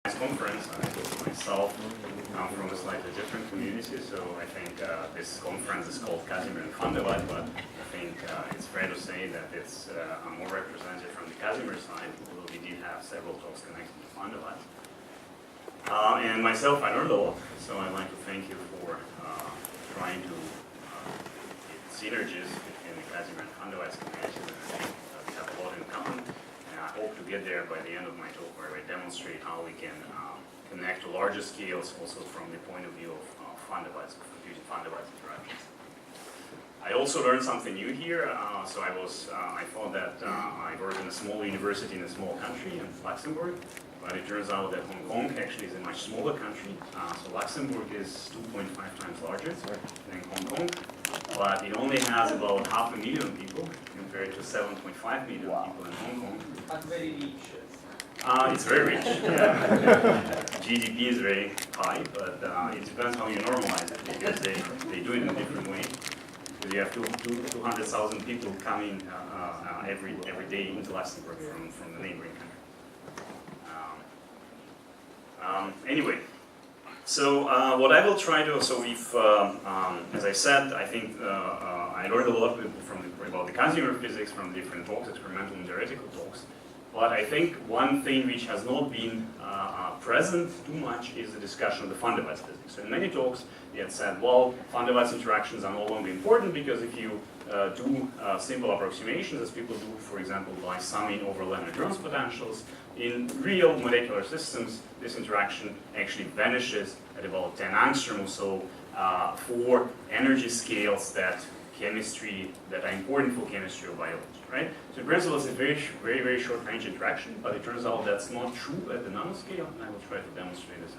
Conference. I myself come from a slightly different community, so I think this conference is called Casimir and van der Waals, but I think it's fair to say that it's more represented from the Casimir side, although we did have several talks connected to van der Waals. And myself, I learned a lot, so I'd like to thank you for trying to get synergies between the Casimir and van der Waals communities. I think we have a lot in common. I hope to get there by the end of my talk, where I demonstrate how we can connect to larger scales, also from the point of view of van der Waals, computing van der Waals interactions. I also learned something new here. So I thought that I work in a small university in a small country, in Luxembourg, but it turns out that Hong Kong actually is a much smaller country. So Luxembourg is 2.5 times larger than Hong Kong, but it only has about 500,000 people compared to 7.5 million people in Hong Kong. And very rich. It's very rich. Yeah. GDP is very high, but it depends how you normalize it, because they do it in a different way. Because you have 200,000 people coming every day into Luxembourg from the neighboring country. Anyway, so what I will try to, so we've, as I said, I think I learned a lot about the Casimir physics from different talks, experimental and theoretical talks. But I think one thing which has not been present too much is the discussion of the van der Waals physics. So in many talks, they had said, well, van der Waals interactions are no longer important because if you do simple approximations, as people do, for example, by summing over Lagrange potentials, in real molecular systems, this interaction actually vanishes at about 10 angstrom or so for energy scales that are important for chemistry or biology, right? So in principle, it's a very short range interaction, but it turns out that's not true at the nanoscale, and I will try to demonstrate this.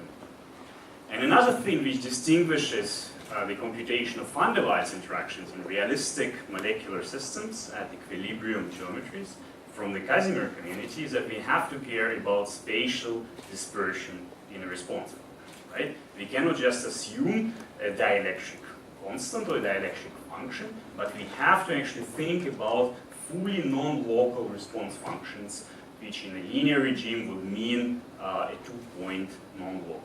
And another thing which distinguishes the computation of van der Waals interactions in realistic molecular systems at equilibrium geometries from the Casimir community is that we have to care about spatial dispersion in a response, right? We cannot just assume a dielectric constant or a dielectric function, but we have to actually think about fully non-local response functions, which in a linear regime would mean a two-point non-local.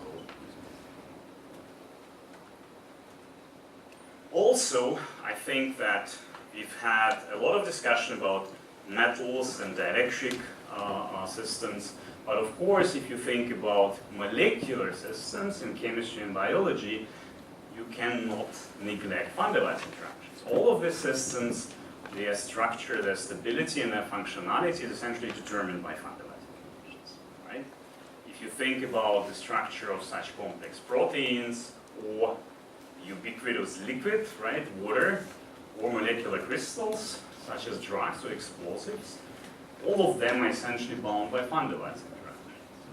Also, I think that we've had a lot of discussion about metals and dielectric systems, but of course, if you think about molecular systems in chemistry and biology, you cannot neglect van der Waals interactions. All of these systems, their structure, their stability, and their functionality is essentially determined by van der Waals interactions, right? If you think about the structure of such complex proteins, or ubiquitous liquid, right, water, or molecular crystals, such as drugs or explosives, all of them are essentially bound by van der Waals interactions.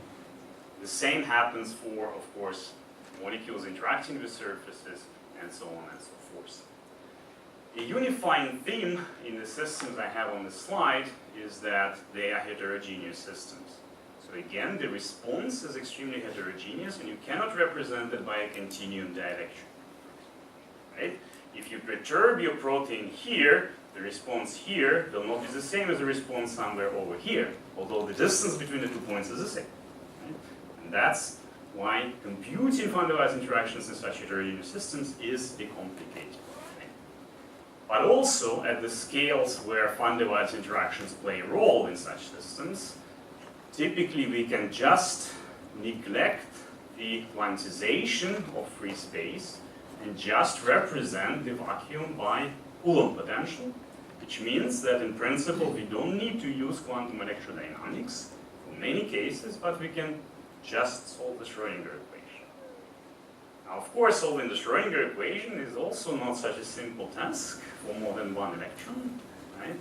The same happens for, of course, molecules interacting with surfaces, and so on and so forth. A unifying theme in the systems I have on the slide is that they are heterogeneous systems. So again, the response is extremely heterogeneous, and you cannot represent it by a continuum dielectric. Right? If you perturb your protein here, the response here will not be the same as the response somewhere over here, although the distance between the 2 points is the same. Right? And that's why computing van der Waals interactions in such heterogeneous systems is a complicated thing. But also, at the scales where van der Waals interactions play a role in such systems, typically we can just neglect the quantization of free space and just represent the vacuum by Coulomb potential, which means that in principle we don't need to use quantum electrodynamics for many cases, but we can just solve the Schrödinger equation. Now, of course, solving the Schrödinger equation is also not such a simple task for more than one electron, right?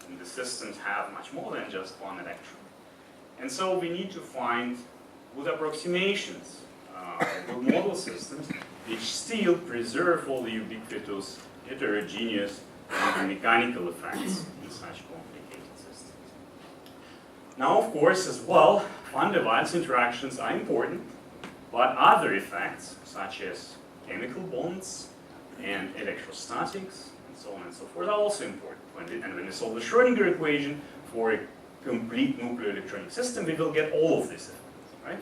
And the systems have much more than just one electron. And so we need to find good approximations, good model systems, which still preserve all the ubiquitous, heterogeneous, and mechanical effects in such complicated systems. Now, of course, as well, van der Waals interactions are important, but other effects, such as chemical bonds and electrostatics, and so on and so forth, are also important. And when we solve the Schrödinger equation for a complete nuclear electronic system, we will get all of these effects, right?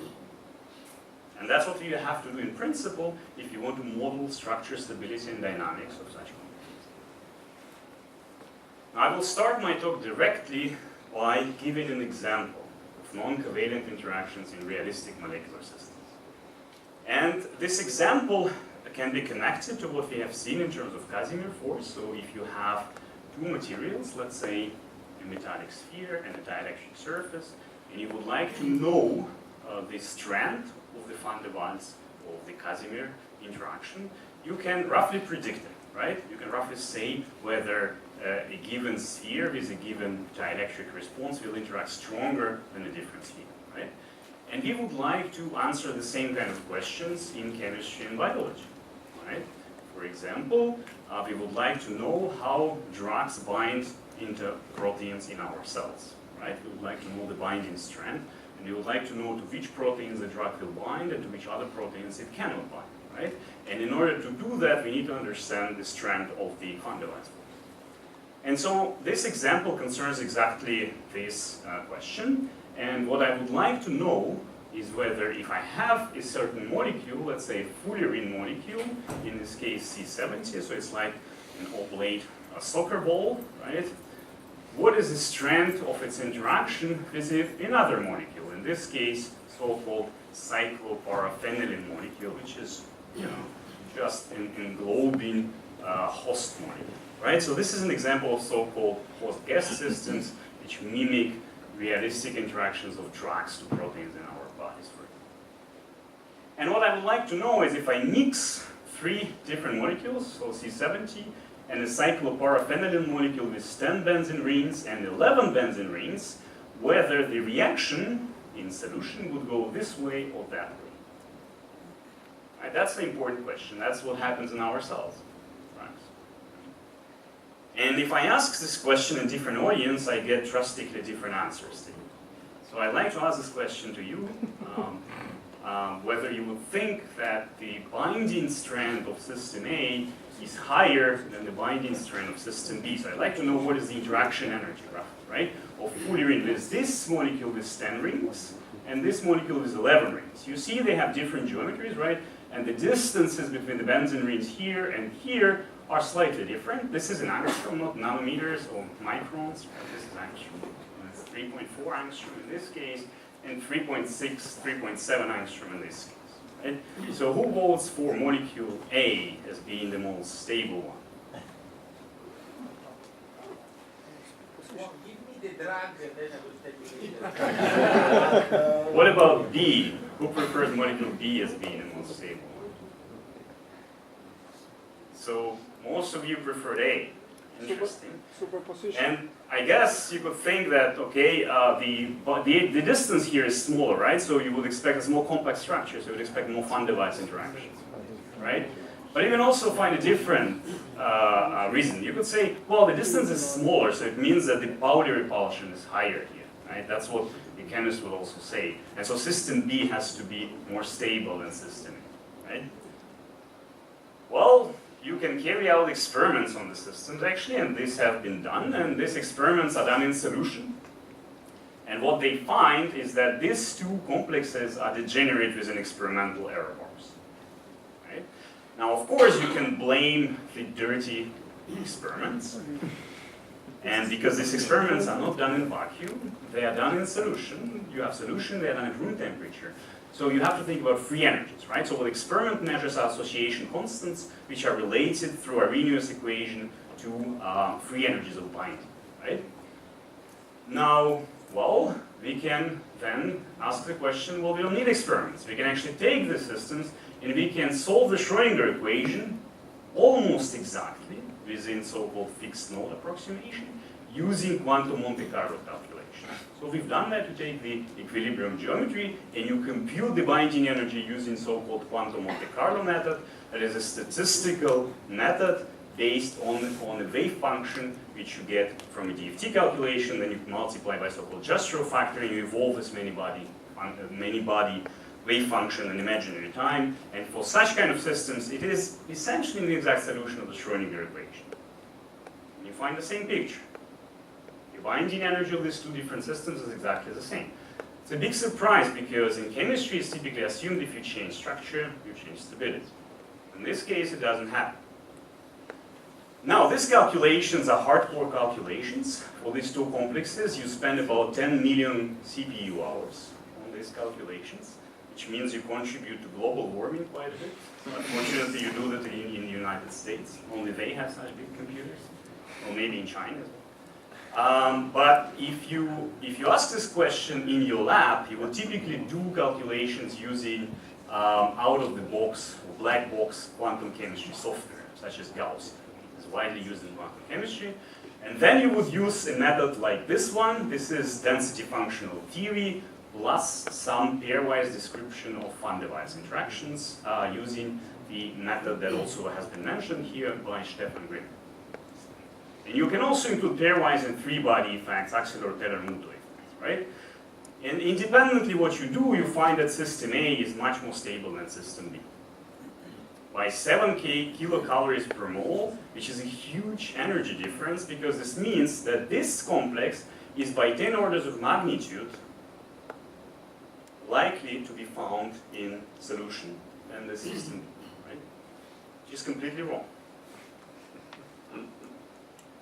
And that's what you have to do in principle if you want to model structure stability and dynamics of such compounds. Now, I will start my talk directly by giving an example of non-covalent interactions in realistic molecular systems. And this example can be connected to what we have seen in terms of Casimir force. So if you have two materials, let's say a metallic sphere and a dielectric surface, and you would like to know the strand of the van der Waals of the Casimir interaction, you can roughly predict it, right? You can roughly say whether a given sphere with a given dielectric response will interact stronger than a different sphere, right? And we would like to answer the same kind of questions in chemistry and biology, right? For example, we would like to know how drugs bind into proteins in our cells, right? We would like to know the binding strand, and we would like to know to which proteins the drug will bind and to which other proteins it cannot bind, right? And in order to do that, we need to understand the strand of the van der Waals force. And so this example concerns exactly this question. And what I would like to know is whether if I have a certain molecule, let's say a fullerene molecule, in this case C70, so it's like an oblate soccer ball, right? What is the strength of its interaction with another molecule? In this case, so-called cycloparaphenylene molecule, which is, just an englobing host molecule, right? So this is an example of so-called host-gas systems which mimic realistic interactions of drugs to proteins in our bodies. And what I would like to know is if I mix 3 different molecules, so C70, and a cycloparaphenylene molecule with 10 benzene rings and 11 benzene rings, whether the reaction in solution would go this way or that way. Right, that's the important question. That's what happens in our cells. Right? And if I ask this question in different audience, I get drastically different answers. So I'd like to ask this question to you, whether you would think that the binding strand of system A is higher than the binding strand of system B. So I'd like to know what is the interaction energy, right, of fullerene with this molecule with 10 rings and this molecule with 11 rings. You see they have different geometries, right? And the distances between the benzene rings here and here are slightly different. This is an angstrom, not nanometers or microns. Right? This is angstrom. It's 3.4 angstrom in this case, and 3.6, 3.7 angstrom in this case. Right? So who votes for molecule A as being the most stable one? Well, give me the drug and then I will tell you. What about B? Who prefers molecule B as being the most stable one? So most of you preferred A. Interesting. Superposition. And I guess you could think that, okay, the distance here is smaller, right? So you would expect a small complex structure, so you would expect more van der Waals interactions, right? But you can also find a different reason. You could say, well, the distance is smaller, so it means that the Pauli repulsion is higher here, right? That's what the chemist would also say. And so system B has to be more stable than system A, right? Well, you can carry out experiments on the systems, actually, and these have been done, and these experiments are done in solution. And what they find is that these two complexes are degenerate with an experimental error bars. Right? Now, of course, you can blame the dirty experiments, and because these experiments are not done in vacuum, they are done in solution. You have solution, they are done at room temperature. So you have to think about free energies, right? So what experiment measures are association constants, which are related through Arrhenius equation to free energies of binding, right? Now, well, we can then ask the question, well, we don't need experiments. We can actually take the systems and we can solve the Schrödinger equation almost exactly within so-called fixed node approximation using quantum Monte Carlo calculation. So we've done that. You take the equilibrium geometry and you compute the binding energy using so-called quantum Monte Carlo method. That is a statistical method based on a wave function which you get from a DFT calculation. Then you multiply by so-called Jastrow factor and you evolve this many-body wave function in imaginary time. And for such kind of systems, it is essentially the exact solution of the Schrödinger equation. And you find the same picture. The binding energy of these two different systems is exactly the same. It's a big surprise because in chemistry it's typically assumed if you change structure, you change stability. In this case, it doesn't happen. Now, these calculations are hardcore calculations. For these two complexes, you spend about 10 million CPU hours on these calculations, which means you contribute to global warming quite a bit. Unfortunately, you do that in the United States. Only they have such big computers, or maybe in China as well. But if you ask this question in your lab, you will typically do calculations using out-of-the-box, black box quantum chemistry software, such as Gauss. It's widely used in quantum chemistry. And then you would use a method like this one. This is density functional theory plus some pairwise description of van der Waals interactions using the method that also has been mentioned here by Stefan Grimm. And you can also include pairwise and three-body effects, axillary Taylor-Muto effects, right? And independently what you do, you find that system A is much more stable than system B. By 7K kilocalories per mole, which is a huge energy difference, because this means that this complex is by 10 orders of magnitude likely to be found in solution than the system, right? Which is completely wrong.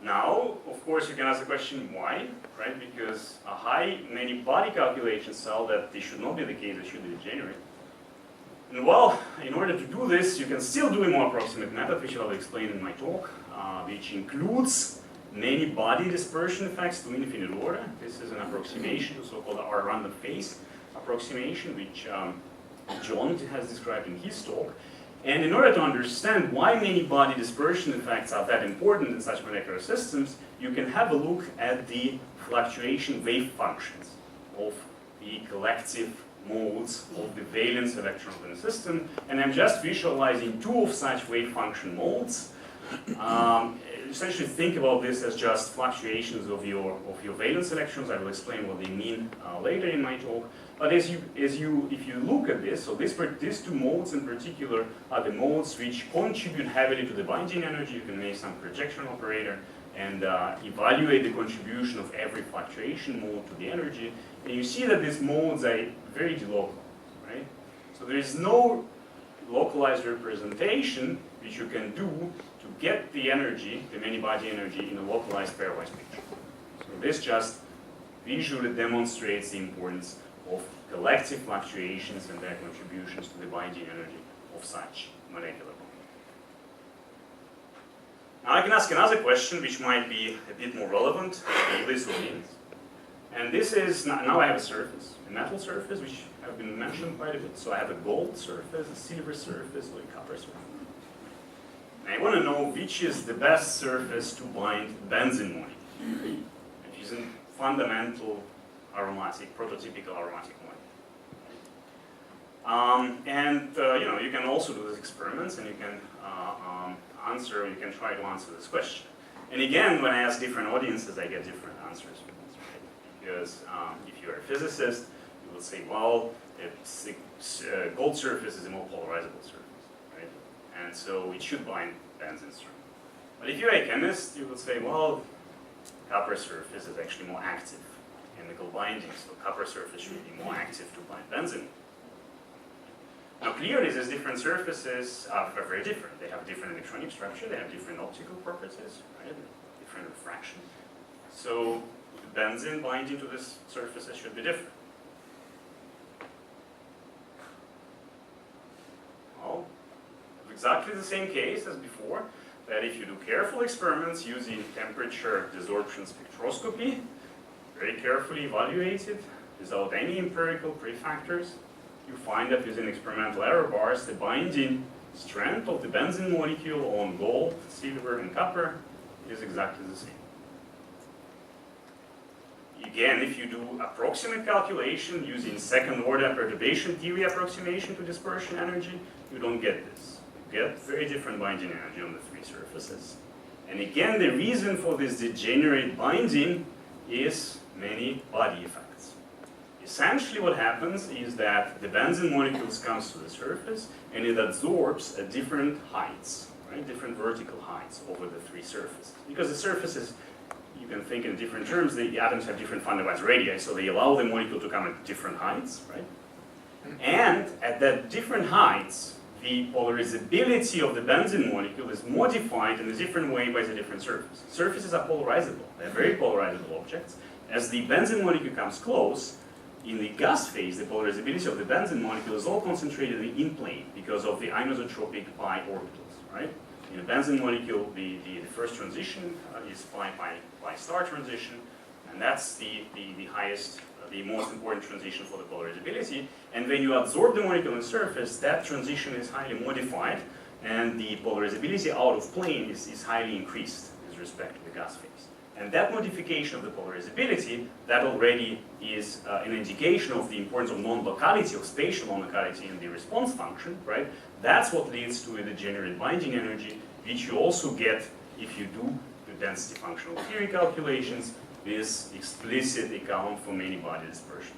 Now, of course, you can ask the question, why, right? Because a high many-body calculations tell that this should not be the case, it should be degenerate. And well, in order to do this, you can still do a more approximate method, which I'll explain in my talk, which includes many body dispersion effects to infinite order. This is an approximation, the so-called R-random phase approximation, which John has described in his talk. And in order to understand why many body dispersion effects are that important in such molecular systems, you can have a look at the fluctuation wave functions of the collective modes of the valence electrons in the system. And I'm just visualizing two of such wave function modes. Essentially think about this as just fluctuations of your valence electrons. I will explain what they mean later in my talk. But if you look at this, so these two modes in particular are the modes which contribute heavily to the binding energy. You can make some projection operator and evaluate the contribution of every fluctuation mode to the energy. And you see that these modes are very delocalized, right? So there is no localized representation which you can do to get the energy, the many-body energy, in a localized pairwise picture. So this just visually demonstrates the importance of collective fluctuations and their contributions to the binding energy of such molecular bonds. Now I can ask another question which might be a bit more relevant to this audience. And this is, now I have a surface, a metal surface, which have been mentioned quite a bit. So I have a gold surface, a silver surface, or a copper surface. And I want to know which is the best surface to bind benzene molecule, which is a fundamental aromatic, prototypical aromatic molecule. You can also do these experiments, and you can you can try to answer this question. And again, when I ask different audiences, I get different answers for this, right? Because if you're a physicist, you will say, well, gold surface is a more polarizable surface, right? And so it should bind benzene strong. But if you're a chemist, you will say, well, copper surface is actually more active chemical binding, so copper surface should be more active to bind benzene. Now clearly these different surfaces are very different. They have different electronic structure, they have different optical properties, right? Different refraction. So the benzene binding to this surfaces should be different. Well, exactly the same case as before, that if you do careful experiments using temperature desorption spectroscopy, very carefully evaluated, without any empirical prefactors, you find that within experimental error bars, the binding strength of the benzene molecule on gold, silver, and copper is exactly the same. Again, if you do approximate calculation using second-order perturbation theory approximation to dispersion energy, you don't get this. You get very different binding energy on the three surfaces. And again, the reason for this degenerate binding is many body effects. Essentially what happens is that the benzene molecules comes to the surface and it absorbs at different heights, right? Different vertical heights over the three surfaces. Because the surfaces you can think in different terms. The atoms have different van der Waals radii, so they allow the molecule to come at different heights, right? And at that different heights, the polarizability of the benzene molecule is modified in a different way by the different surfaces. Surfaces are polarizable. They're very polarizable objects. As the benzene molecule comes close, in the gas phase, the polarizability of the benzene molecule is all concentrated in plane because of the anisotropic pi orbitals, right? In a benzene molecule, the first transition is pi star transition, and that's the highest, the most important transition for the polarizability. And when you absorb the molecule on the surface, that transition is highly modified, and the polarizability out of plane is highly increased with respect to the gas phase. And that modification of the polarizability, that already is an indication of the importance of non-locality, of spatial non-locality in the response function, right? That's what leads to a degenerate binding energy, which you also get if you do the density functional theory calculations with explicit account for many body dispersion.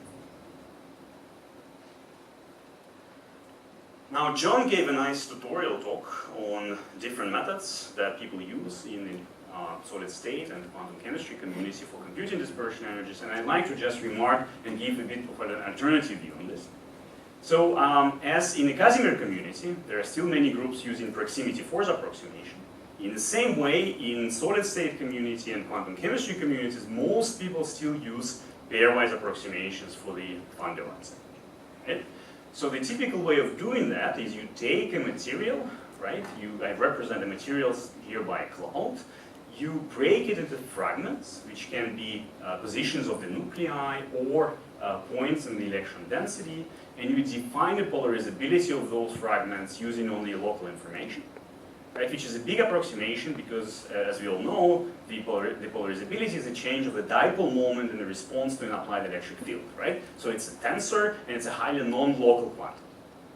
Now, John gave a nice tutorial talk on different methods that people use in the solid state and quantum chemistry community for computing dispersion energies, and I'd like to just remark and give a bit of an alternative view on this. So, as in the Casimir community, there are still many groups using proximity force approximation. In the same way, in solid state community and quantum chemistry communities, most people still use pairwise approximations for the van der Waals. Right? So the typical way of doing that is you take a material, right? I represent the materials here by a cloud. You break it into fragments, which can be positions of the nuclei or points in the electron density, and you define the polarizability of those fragments using only local information, right? Which is a big approximation because, as we all know, the polarizability is a change of the dipole moment in the response to an applied electric field, right? So it's a tensor, and it's a highly non-local quantity,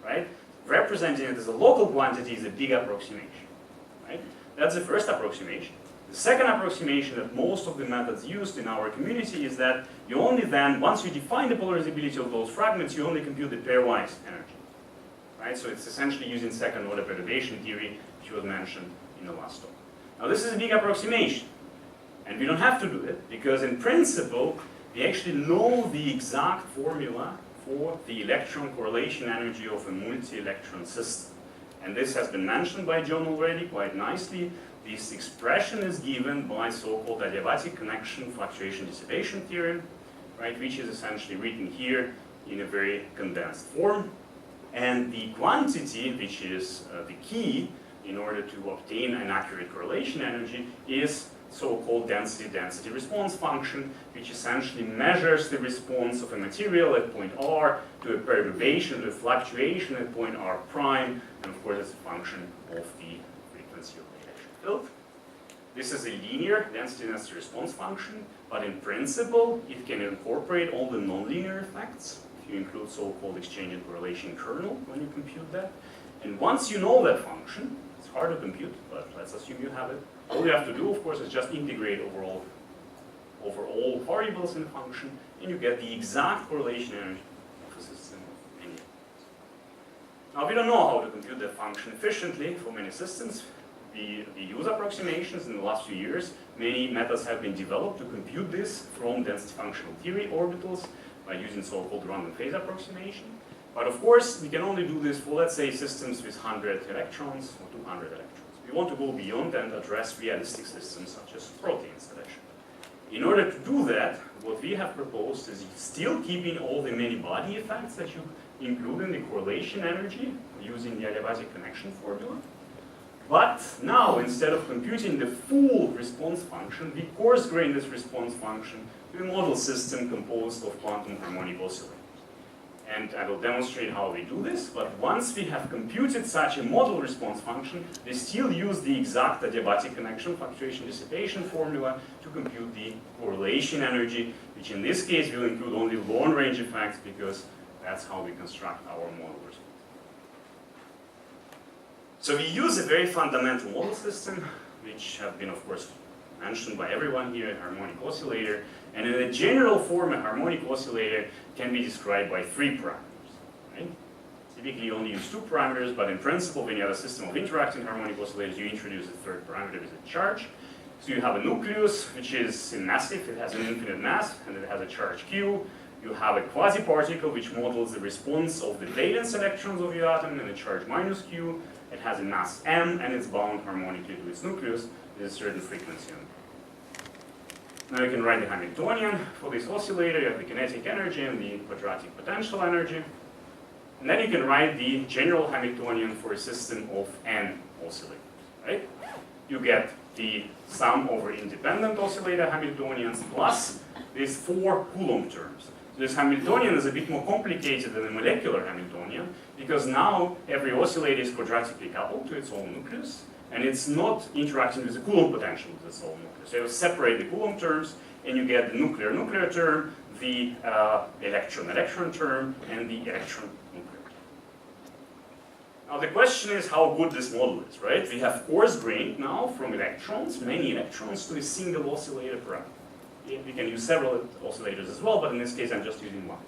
right? Representing it as a local quantity is a big approximation, right? That's the first approximation. The second approximation that most of the methods used in our community is that you only then, once you define the polarizability of those fragments, you only compute the pairwise energy, right? So it's essentially using second-order perturbation theory, which was mentioned in the last talk. Now this is a big approximation, and we don't have to do it, because in principle, we actually know the exact formula for the electron correlation energy of a multi-electron system. And this has been mentioned by John already quite nicely. This expression is given by so-called adiabatic connection fluctuation dissipation theorem, right, which is essentially written here in a very condensed form. And the quantity, which is the key in order to obtain an accurate correlation energy, is so-called density response function, which essentially measures the response of a material at point R to a perturbation, to a fluctuation at point R prime, and of course it's a function of the frequency of the electric field. This is a linear density response function, but in principle it can incorporate all the nonlinear effects if you include so-called exchange and correlation kernel when you compute that. And once you know that function, it's hard to compute, but let's assume you have it. All you have to do, of course, is just integrate over all variables in the function, and you get the exact correlation energy of a system of many elements. Now, we don't know how to compute that function efficiently for many systems. We use approximations in the last few years. Many methods have been developed to compute this from density functional theory orbitals by using so-called random phase approximation. But of course, we can only do this for, let's say, systems with 100 electrons or 200 electrons. We want to go beyond and address realistic systems such as protein installation. In order to do that, what we have proposed is still keeping all the many body effects that you include in the correlation energy using the adiabatic connection formula. But now, instead of computing the full response function, we coarse grain this response function to a model system composed of quantum harmonic oscillators. And I will demonstrate how we do this, but once we have computed such a model response function, we still use the exact adiabatic connection fluctuation dissipation formula to compute the correlation energy, which in this case will include only long range effects because that's how we construct our model response. So we use a very fundamental model system, which have been, of course, mentioned by everyone here, a harmonic oscillator. And in a general form, a harmonic oscillator can be described by 3 parameters. Right? Typically, you only use 2 parameters, but in principle, when you have a system of interacting harmonic oscillators, you introduce a 3rd parameter with a charge. So you have a nucleus, which is massive, it has an infinite mass, and it has a charge Q. You have a quasi-particle, which models the response of the valence electrons of your atom, and a charge minus Q. It has a mass m, and it's bound harmonically to its nucleus with a certain frequency. Now you can write the Hamiltonian for this oscillator. You have the kinetic energy and the quadratic potential energy. And then you can write the general Hamiltonian for a system of n oscillators, right? You get the sum over independent oscillator Hamiltonians plus these 4 Coulomb terms. So this Hamiltonian is a bit more complicated than a molecular Hamiltonian because now every oscillator is quadratically coupled to its own nucleus, and it's not interacting with the Coulomb potential of its own nucleus. So you separate the Coulomb terms, and you get the nuclear term, the electron term, and the electron nuclear term. Now the question is how good this model is, right? We have coarse-grained now from electrons, many electrons, to a single oscillator parameter. We can use several oscillators as well, but in this case I'm just using one.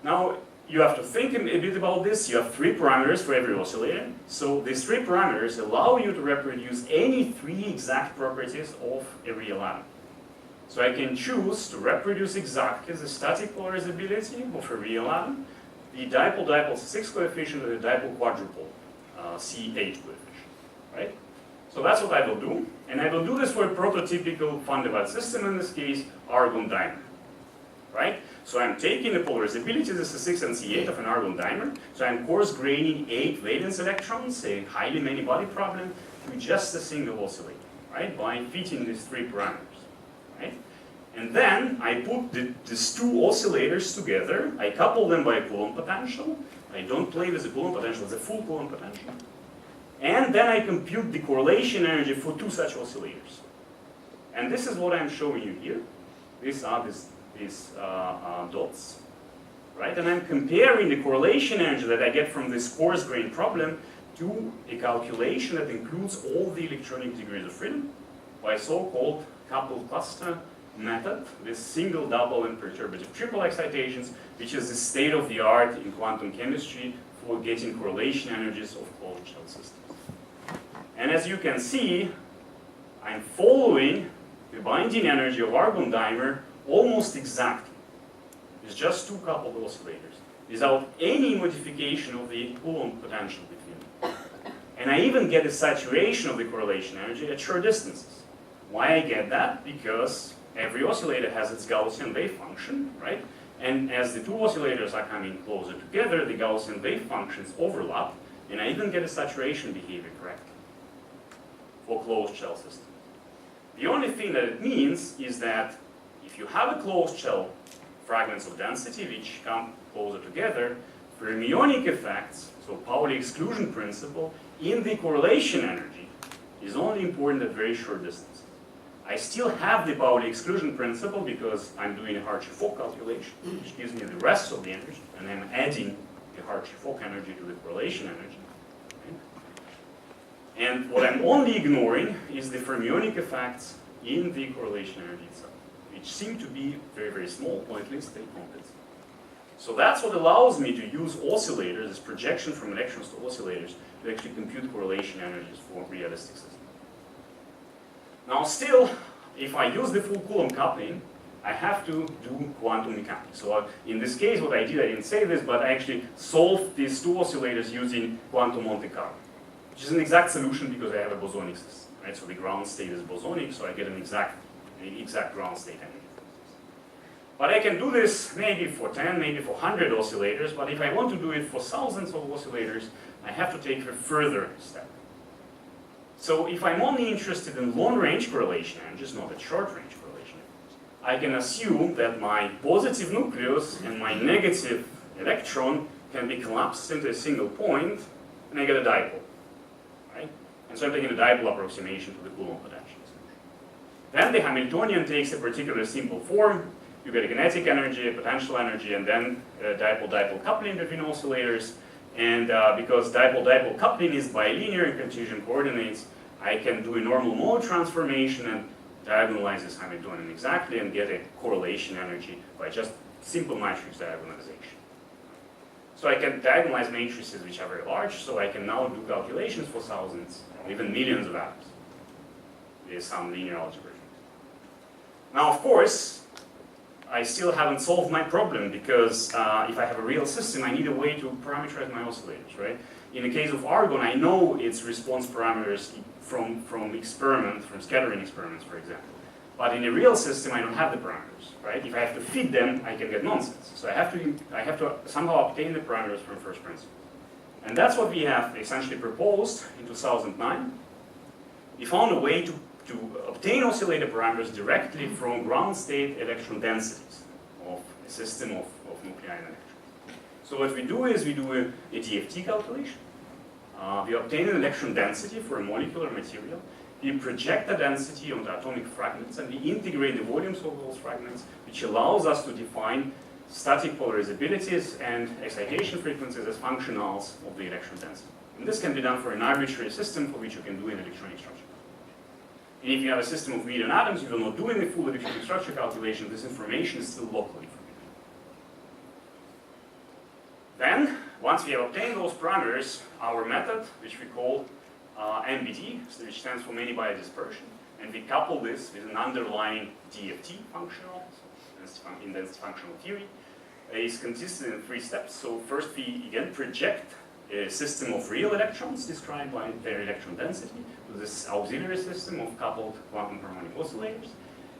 Now you have to think a bit about this. You have 3 parameters for every oscillator. So these 3 parameters allow you to reproduce any 3 exact properties of a real atom. So I can choose to reproduce exactly the static polarizability of a real atom, the dipole-dipole C6 coefficient, and the dipole-quadrupole C8 coefficient, right? So that's what I will do. And I will do this for a prototypical van der Waals system, in this case, argon dimer, right? So I'm taking the polarizability, the C6 and C8 of an argon dimer. So I'm coarse-graining 8 valence electrons, a highly many-body problem, to just a single oscillator, right? By fitting these 3 parameters, right? And then I put these 2 oscillators together. I couple them by a Coulomb potential. I don't play with the Coulomb potential, it's a full Coulomb potential. And then I compute the correlation energy for 2 such oscillators. And this is what I'm showing you here. These are these dots, right? And I'm comparing the correlation energy that I get from this coarse-grained problem to a calculation that includes all the electronic degrees of freedom by so-called coupled cluster method with single, double, and perturbative triple excitations, which is the state-of-the-art in quantum chemistry for getting correlation energies of closed shell systems. And as you can see, I'm following the binding energy of argon dimer almost exactly. It's just 2 coupled oscillators without any modification of the Coulomb potential between them. And I even get a saturation of the correlation energy at short distances. Why I get that? Because every oscillator has its Gaussian wave function, right? And as the 2 oscillators are coming closer together, the Gaussian wave functions overlap, and I even get a saturation behavior correctly for closed shell systems. The only thing that it means is that if you have a closed shell fragments of density which come closer together, fermionic effects, so Pauli exclusion principle, in the correlation energy is only important at very short distances. I still have the Pauli exclusion principle because I'm doing a Hartree-Fock calculation, which gives me the rest of the energy, and I'm adding the Hartree-Fock energy to the correlation energy. And what I'm only ignoring is the fermionic effects in the correlation energy itself, which seem to be very, very small, or at least they compensate. So that's what allows me to use oscillators, this projection from electrons to oscillators, to actually compute correlation energies for realistic systems. Now still, if I use the full Coulomb coupling, I have to do quantum mechanics. So in this case, what I did, I didn't say this, but I actually solved these 2 oscillators using quantum Monte Carlo, which is an exact solution because I have a bosonic system, right? So the ground state is bosonic, so I get an exact ground state energy. But I can do this maybe for 10, maybe for 100 oscillators, but if I want to do it for thousands of oscillators, I have to take a further step. So if I'm only interested in long-range correlation energies, not at short-range correlation energies, I can assume that my positive nucleus and my negative electron can be collapsed into a single point, and I get a dipole, right? And so I'm taking a dipole approximation to the Coulomb potential. Then the Hamiltonian takes a particular simple form. You get a kinetic energy, a potential energy, and then dipole-dipole coupling between oscillators. And because dipole-dipole coupling is bilinear in Cartesian coordinates, I can do a normal mode transformation and diagonalize this Hamiltonian exactly and get a correlation energy by just simple matrix diagonalization. So I can diagonalize matrices which are very large, so I can now do calculations for thousands, even millions of atoms. with some linear algebra. Now, of course, I still haven't solved my problem because if I have a real system, I need a way to parameterize my oscillators, right? In the case of argon, I know its response parameters from scattering experiments, for example. But in a real system, I don't have the parameters, right? If I have to fit them, I can get nonsense. So I have to somehow obtain the parameters from first principles. And that's what we have essentially proposed in 2009. We found a way to obtain oscillator parameters directly from ground state electron densities of a system of nuclei and electrons. So what we do is we do a DFT calculation. We obtain an electron density for a molecular material. We project the density on the atomic fragments, and we integrate the volumes of those fragments, which allows us to define static polarizabilities and excitation frequencies as functionals of the electron density. And this can be done for an arbitrary system for which you can do an electronic structure. And if you have a system of mean atoms, you will not do any full electronic structure calculation. This information is still locally for you. Then, once we have obtained those parameters, our method, which we call MBD, which stands for many by dispersion, and we couple this with an underlying DFT functional, in density functional theory, is consistent in 3 steps. So first we again project a system of real electrons described by their electron density to this auxiliary system of coupled quantum harmonic oscillators.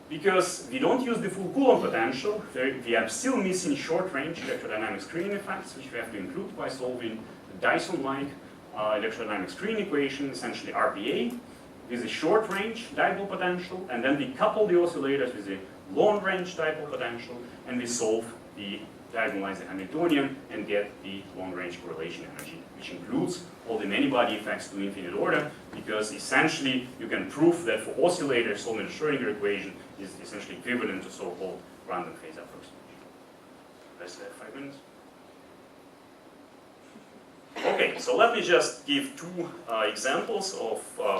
Because we don't use the full Coulomb potential, we are still missing short-range electrodynamic screening effects, which we have to include by solving the Dyson-like electrodynamic screening equation, essentially RPA, with a short-range dipole potential, and then we couple the oscillators with a long-range dipole potential, and we solve diagonalize the Hamiltonian and get the long-range correlation energy, which includes all the many-body effects to infinite order, because essentially you can prove that for oscillators, solving the Schrödinger equation is essentially equivalent to so-called random phase approximation. Let's have 5 minutes. Okay, so let me just give 2 examples of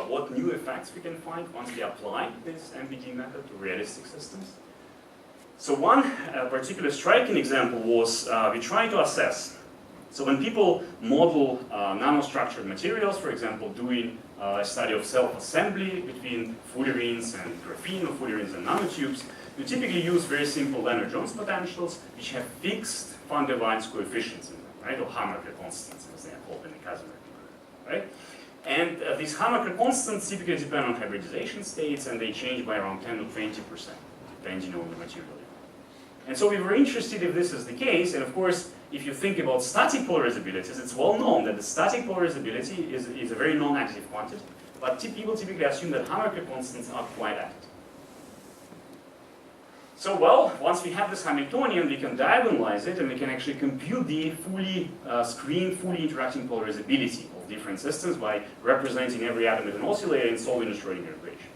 what new effects we can find once we apply this MBD method to realistic systems. So one particular striking example was we try to assess. So when people model nanostructured materials, for example, doing a study of self-assembly between fullerenes and graphene, or fullerenes and nanotubes, you typically use very simple Lennard-Jones potentials, which have fixed van der Waals coefficients in them, right, or Hammacher constants, as they are called in the Casimir theory, right? And these Hammacher constants typically depend on hybridization states, and they change by around 10 to 20%, depending on the material. And so we were interested if this is the case, and of course, if you think about static polarizabilities, it's well known that the static polarizability is a very non-active quantity, but people typically assume that Hammacher constants are quite active. So, well, once we have this Hamiltonian, we can diagonalize it, and we can actually compute the fully screened, fully interacting polarizability of different systems by representing every atom with an oscillator and solving the Schrödinger equation.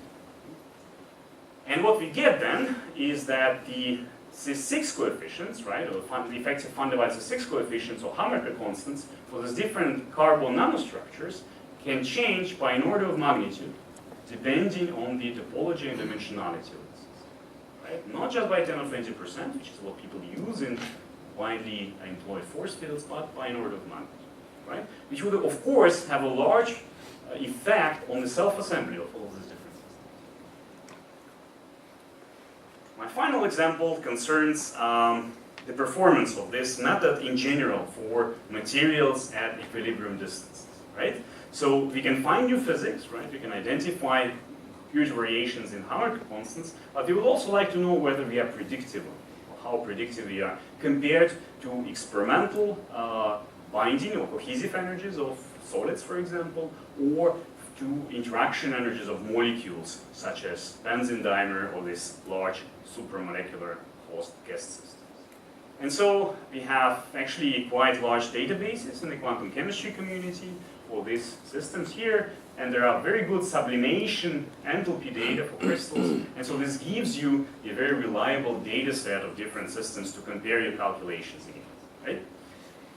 And what we get then is that the 6 coefficients, right, or the effective van der Waals 6 coefficients, or Hammacher constants, for these different carbon nanostructures can change by an order of magnitude depending on the topology and dimensionality of the system. Right? Not just by 10 or 20%, which is what people use in widely employed force fields, but by an order of magnitude. Right? Which would, of course, have a large effect on the self-assembly of all these different systems. My final example concerns the performance of this method in general for materials at equilibrium distances, right? So we can find new physics, right? We can identify huge variations in Hammacher constants, but we would also like to know whether we are predictive, or how predictive we are, compared to experimental binding or cohesive energies of solids, for example, or to interaction energies of molecules, such as benzene dimer or this large supramolecular host gas systems. And so we have actually quite large databases in the quantum chemistry community for these systems here, and there are very good sublimation enthalpy data for crystals, and so this gives you a very reliable data set of different systems to compare your calculations against, right?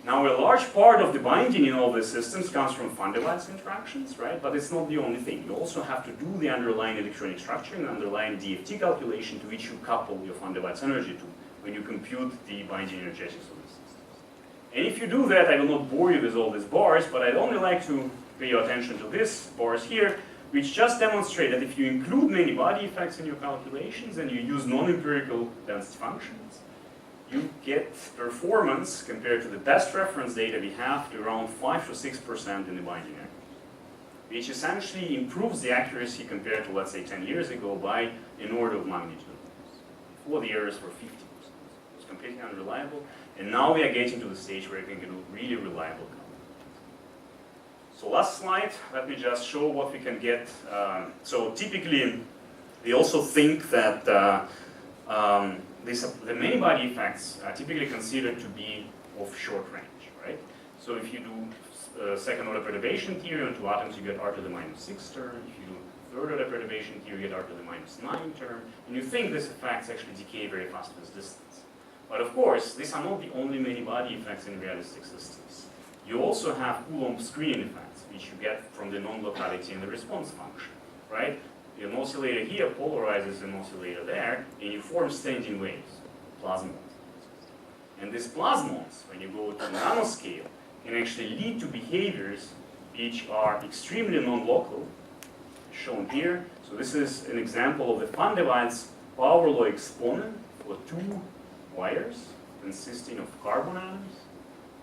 Now, a large part of the binding in all these systems comes from van der Waals interactions, right? But it's not the only thing. You also have to do the underlying electronic structure and underlying DFT calculation to which you couple your van der Waals energy to when you compute the binding energetics of the systems. And if you do that, I will not bore you with all these bars, but I'd only like to pay your attention to these bars here, which just demonstrate that if you include many body effects in your calculations and you use non-empirical density functions, you get performance compared to the best reference data we have to around 5 to 6% in the binding accuracy, which essentially improves the accuracy compared to, let's say, 10 years ago by an order of magnitude. Before, the errors were 50%. It was completely unreliable, and now we are getting to the stage where we can do really reliable calculations. So last slide, let me just show what we can get. So typically, we also think that the many body effects are typically considered to be of short range, right? So if you do second order perturbation theory on two atoms, you get r to the minus 6 term. If you do third order perturbation theory, you get r to the minus 9 term. And you think these effects actually decay very fast with distance. But of course, these are not the only many body effects in realistic systems. You also have Coulomb screening effects, which you get from the non-locality in the response function, right? An oscillator here polarizes an oscillator there, and you form standing waves, plasmons. And these plasmons, when you go to nanoscale, can actually lead to behaviors which are extremely non-local, shown here. So this is an example of the Van der Waals power law exponent for two wires consisting of carbon atoms.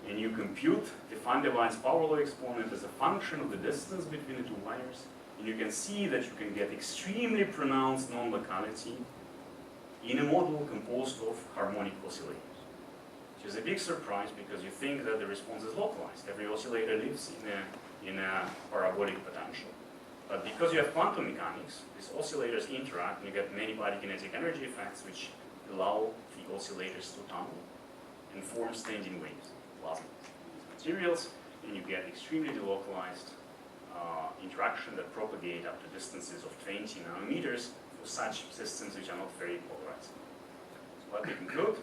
And you compute the Van der Waals power law exponent as a function of the distance between the two wires. And you can see that you can get extremely pronounced non-locality in a model composed of harmonic oscillators, which is a big surprise because you think that the response is localized. Every oscillator lives in a parabolic potential. But because you have quantum mechanics, these oscillators interact and you get many body kinetic energy effects which allow the oscillators to tunnel and form standing waves, plasma, these materials, and you get extremely delocalized interaction that propagate up to distances of 20 nanometers for such systems which are not very polarized. So let me conclude.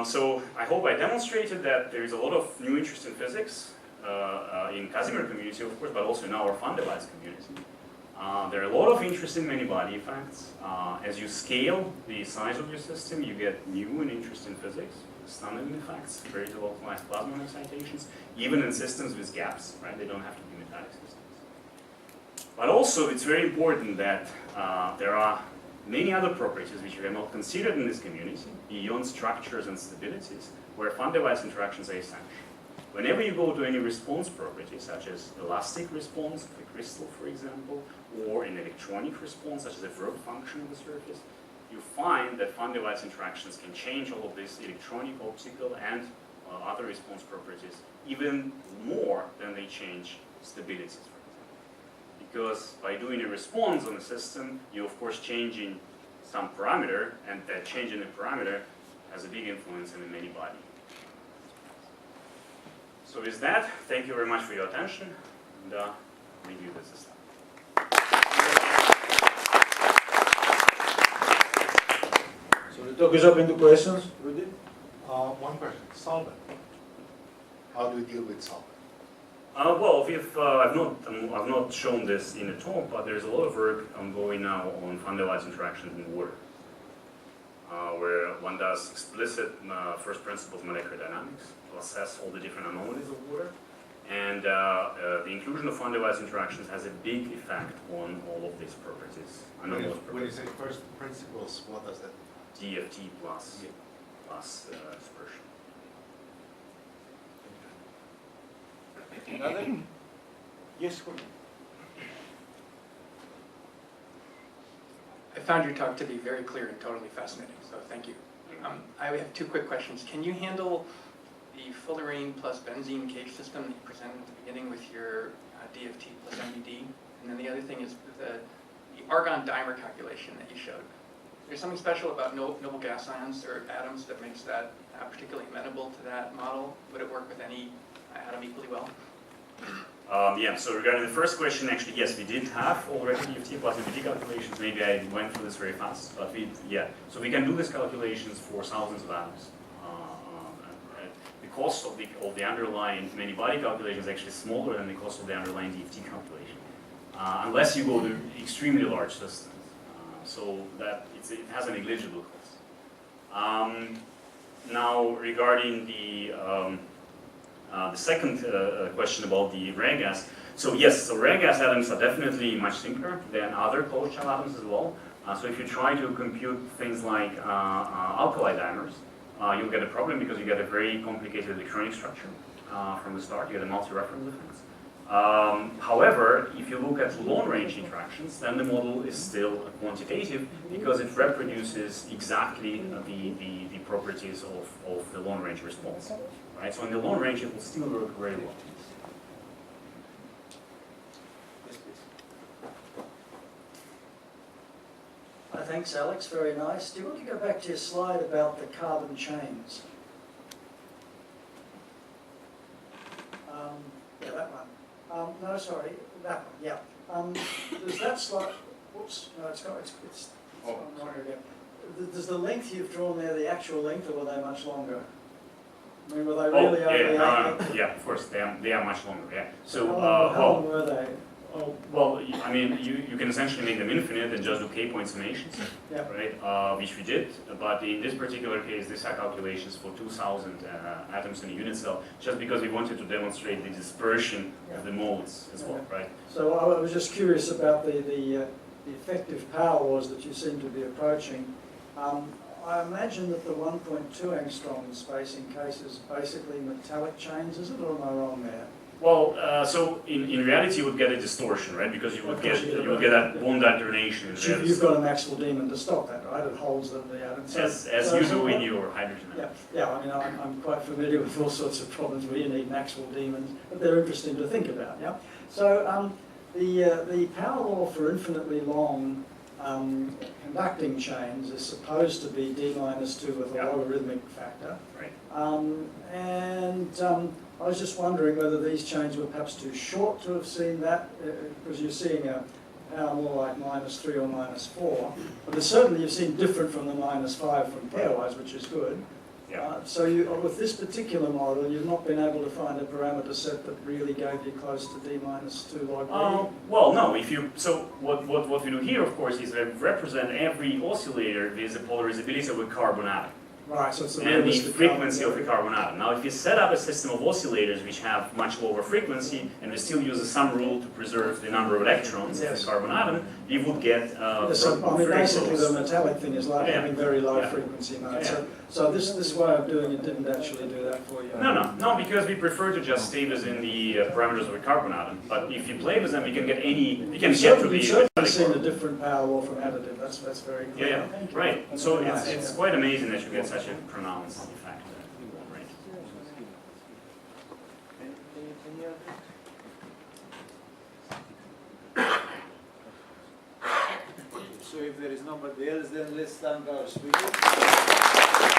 So I hope I demonstrated that there is a lot of new interest in physics in Casimir community, of course, but also in our Van der Waals community. There are a lot of interest in many body effects. As you scale the size of your system, you get new and interesting physics, stunning effects, very localized plasma excitations, even in systems with gaps, right? They don't have to be metallic systems. But also, it's very important that there are many other properties which we have not considered in this community, beyond structures and stabilities, where Van der Waals interactions are essential. Whenever you go to any response property, such as elastic response of a crystal, for example, or an electronic response, such as a verb function of the surface, you find that Van der Waals interactions can change all of these electronic, optical, and other response properties even more than they change stabilities, for example. Because by doing a response on a system, you're of course changing some parameter, and that change in the parameter has a big influence in the many body. So with that, thank you very much for your attention, and leave you with this slide. So the talk is open to questions. Rudy? One question. Solvent. How do we deal with solvent? Well, I've not shown this in a talk, but there's a lot of work ongoing now on Van der Waals interactions in water, where one does explicit first principles molecular dynamics to assess all the different anomalies of water. And the inclusion of Van der Waals interactions has a big effect on all of these properties. When you say first principles, what does that mean? DFT plus dispersion. Another? Yes, I found your talk to be very clear and totally fascinating, so thank you. I have two quick questions. Can you handle the fullerene plus benzene cage system that you presented at the beginning with your DFT plus MBD? And then the other thing is the argon dimer calculation that you showed. There's something special about noble gas ions or atoms that makes that particularly amenable to that model. Would it work with any atom equally well? Yeah, so regarding the first question, actually, yes, we did have already DFT plus MBD calculations. Maybe I went through this very fast, but so we can do these calculations for thousands of atoms. The cost of the underlying many body calculation is actually smaller than the cost of the underlying DFT calculation, unless you go to extremely large systems. So that it has a negligible cost. Now, regarding the second question about the rare gas, So yes, so rare gas atoms are definitely much simpler than other closed shell atoms as well. So if you try to compute things like alkali dimers, you'll get a problem because you get a very complicated electronic structure from the start. You get a multi-reference effects. However, if you look at long-range interactions, then the model is still quantitative because it reproduces exactly the properties of the long-range response. Right? So in the long range, it will still work very well. Thanks, Alex. Very nice. Do you want to go back to your slide about the carbon chains? Yeah, that one. No, sorry, that one. Yeah. Does that slide? Whoops. No, it's got. It's Oh, not again. Does the length you've drawn there the actual length, or were they much longer? I mean, were they really only yeah, of course, they are much longer, yeah. So, how long were they? Oh, well, I mean, you can essentially make them infinite and just do k-point summations, Yeah. right? Which we did, but in this particular case, these are calculations for 2,000 atoms in a unit cell, just because we wanted to demonstrate the dispersion of the modes as well, right? So I was just curious about the effective power laws that you seem to be approaching. I imagine that the 1.2 angstrom spacing case is basically metallic chains, is it, or am I wrong there? Well, so in reality, you would get a distortion, right? Because you would get that bond alternation. You've got a Maxwell demon to stop that, right? It holds the atoms. As you do in your hydrogen atoms. Yeah. I mean, I'm quite familiar with all sorts of problems where you need Maxwell demons, but they're interesting to think about. Yeah. So the power law for infinitely long conducting chains is supposed to be d-2 with a logarithmic factor. Right. I was just wondering whether these chains were perhaps too short to have seen that, because you're seeing a power more like -3 or -4. But certainly you've seen different from the -5 from pairwise, which is good. Yeah. So with this particular model, you've not been able to find a parameter set that really gave you close to d-2 log B? Well, no. What we do here, of course, is represent every oscillator with the polarizability of a carbon atom. Right, so it's And the frequency of the carbon atom. Now, if you set up a system of oscillators which have much lower frequency, and we still use the sum rule to preserve the number of electrons of the carbon atom, you would get basically the metallic thing is like having very low Yeah. frequency modes. Yeah. So this way of doing it didn't actually do that for you. No, because we prefer to just stay within the parameters of a carbon atom. But if you play with them, you can get You've certainly seen a different power law from additive. That's very clear. Yeah, Thank you. right. That's So very nice. it's quite amazing that you get such a pronounced effect. Right. So if there is nobody else, then let's thank our speakers.